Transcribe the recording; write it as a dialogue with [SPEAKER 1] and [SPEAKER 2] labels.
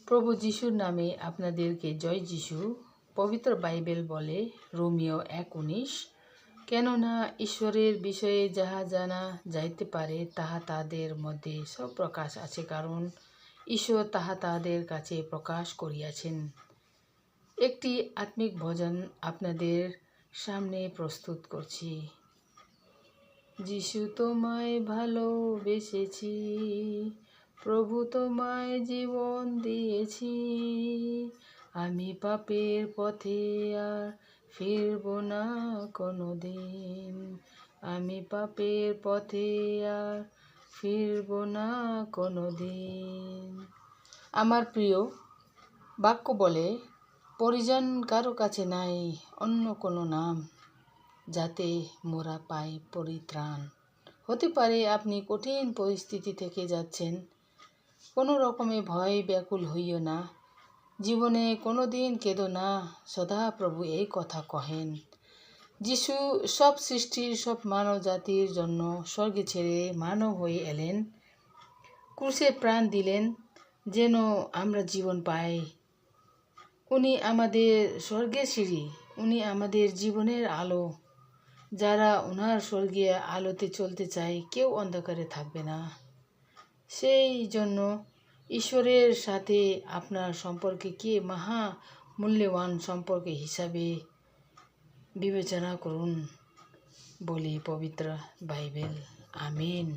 [SPEAKER 1] প্রভু যিশুর নামে আপনাদেরকে জয় যিশু। পবিত্র বাইবেল বলে রোমিও 1:19, কেননা ঈশ্বরের বিষয়ে যাহা জানা যাইতে পারে তাহা তাদের মধ্যে সপ্রকাশ আছে, কারণ ঈশ্বর তাহা তাদের কাছে প্রকাশ করিয়াছেন। একটি আত্মিক ভজন আপনাদের সামনে প্রস্তুত করছি। যিশু তোমায় ভালোবেসেছি, প্রভু তোমায় জীবন দিয়েছি, আমি পাপের পথে আর ফিরব না কোনো দিন, আমি পাপের পথে আর ফিরব না কোনো দিন। আমার প্রিয় বাক্য বলে, পরিজন কারো কাছে নাই অন্য কোনো নাম, যাতে মোরা পাই পরিত্রাণ। হতে পারে আপনি কঠিন পরিস্থিতি থেকে যাচ্ছেন, কোনো রকমে ভয় ব্যাকুল হইও না, জীবনে কোনো দিন কেঁদো না, সদা প্রভু এই কথা কহেন। যিশু সব সৃষ্টির সব মানব জাতির জন্য স্বর্গে ছেড়ে মানব হয়ে এলেন, ক্রুশে প্রাণ দিলেন যেন আমরা জীবন পাই। উনি আমাদের স্বর্গের সিঁড়ি, উনি আমাদের জীবনের আলো। যারা ওনার স্বর্গীয় আলোতে চলতে চায় কেউ অন্ধকারে থাকবে না। সেই জন্য ঈশ্বরের সাথে আপনার সম্পর্ককে মহা মূল্যবান সম্পর্ক হিসাবে বিবেচনা করুন বলে পবিত্র বাইবেল। আমিন।